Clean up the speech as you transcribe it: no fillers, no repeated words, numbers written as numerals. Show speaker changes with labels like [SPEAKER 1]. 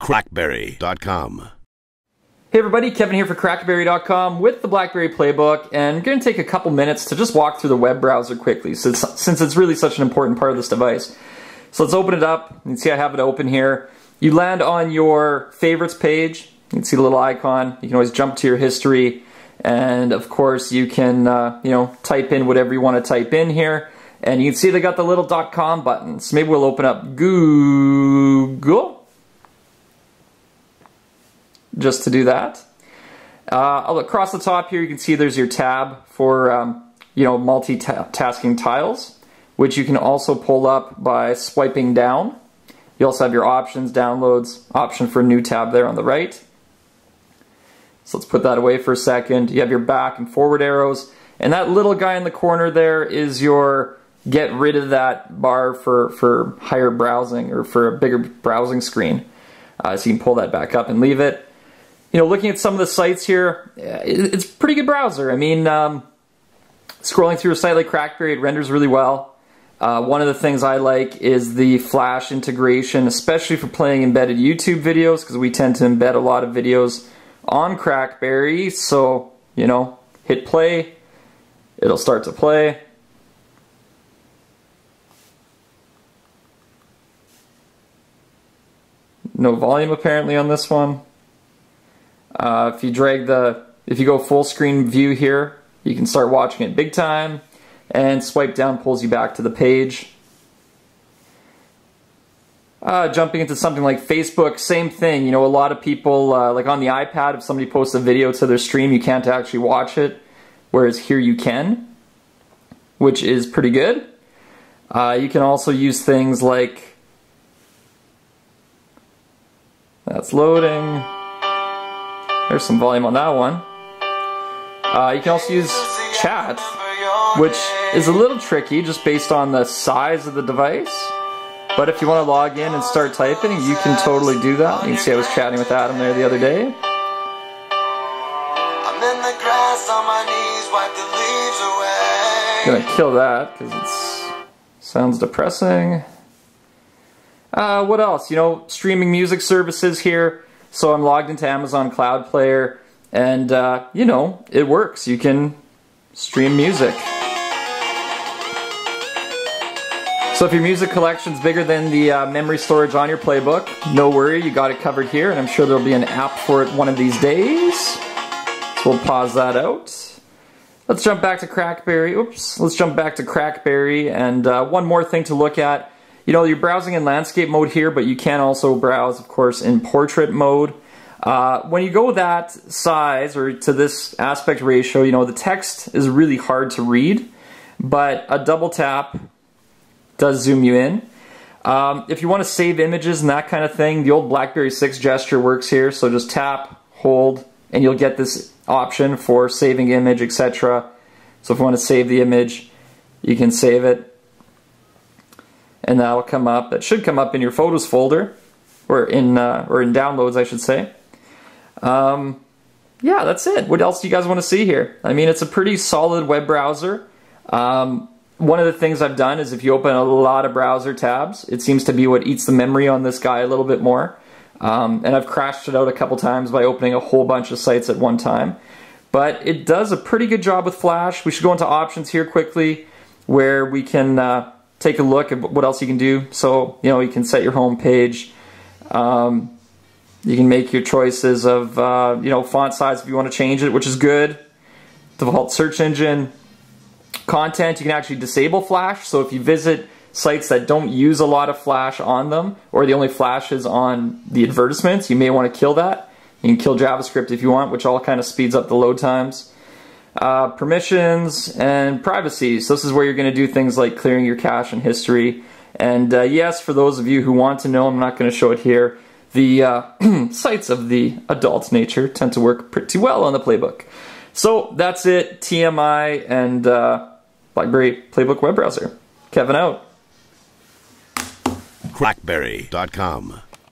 [SPEAKER 1] CrackBerry.com.
[SPEAKER 2] Hey everybody, Kevin here for CrackBerry.com with the BlackBerry PlayBook, and I'm going to take a couple minutes to just walk through the web browser quickly since it's really such an important part of this device. So let's open it up. You can see I have it open here. You land on your favorites page. You can see the little icon. You can always jump to your history, and of course you can type in whatever you want to type in here. And you can see they got the little .com button. So maybe we'll open up Google just to do that. Across the top here you can see there's your tab for multitasking tiles, which you can also pull up by swiping down. You also have your options, downloads, option for a new tab there on the right. So let's put that away for a second. You have your back and forward arrows, and that little guy in the corner there is your get rid of that bar for higher browsing or for a bigger browsing screen. So you can pull that back up and leave it. Looking at some of the sites here, it's a pretty good browser. I mean, scrolling through a site like CrackBerry, it renders really well. One of the things I like is the Flash integration, especially for playing embedded YouTube videos, because we tend to embed a lot of videos on CrackBerry. So, hit play, it'll start to play. No volume apparently on this one. If you go full screen view here, you can start watching it big time, and swipe down pulls you back to the page. Jumping into something like Facebook, same thing. A lot of people, like on the iPad, if somebody posts a video to their stream, you can't actually watch it, whereas here you can, which is pretty good. You can also use things like, that's loading. There's some volume on that one. You can also use chat, which is a little tricky just based on the size of the device. But if you want to log in and start typing, you can totally do that. You can see I was chatting with Adam there the other day.
[SPEAKER 3] I'm in the grass on my knees, wipe the leaves away.
[SPEAKER 2] I'm gonna kill that because it sounds depressing. What else? Streaming music services here. So I'm logged into Amazon Cloud Player, and it works. You can stream music. So if your music collection's bigger than the memory storage on your playbook, no worry, you got it covered here, and I'm sure there'll be an app for it one of these days. So we'll pause that out. Let's jump back to CrackBerry. Let's jump back to CrackBerry, and one more thing to look at. You're browsing in landscape mode here, but you can also browse, of course, in portrait mode. When you go that size, or to this aspect ratio, the text is really hard to read, but a double tap does zoom you in. If you want to save images and that kind of thing, the old BlackBerry 6 gesture works here, so just tap, hold, and you'll get this option for saving image, etc. So if you want to save the image, you can save it. And that'll come up. That should come up in your photos folder, or in downloads, I should say. Yeah, that's it. What else do you guys want to see here? I mean, it's a pretty solid web browser. One of the things I've done is if you open a lot of browser tabs, it seems to be what eats the memory on this guy a little bit more. And I've crashed it out a couple times by opening a whole bunch of sites at one time. But it does a pretty good job with Flash. We should go into options here quickly, where we can take a look at what else you can do. So, you can set your home page. You can make your choices of, font size if you want to change it, which is good. Default search engine. Content, you can actually disable Flash. So if you visit sites that don't use a lot of Flash on them, or the only Flash is on the advertisements, you may want to kill that. You can kill JavaScript if you want, which all kind of speeds up the load times. Permissions and privacy. So this is where you're going to do things like clearing your cache and history. And yes, for those of you who want to know, I'm not going to show it here, the sites of the adult nature tend to work pretty well on the playbook. So that's it. TMI and BlackBerry PlayBook web browser. Kevin out.
[SPEAKER 1] CrackBerry.com.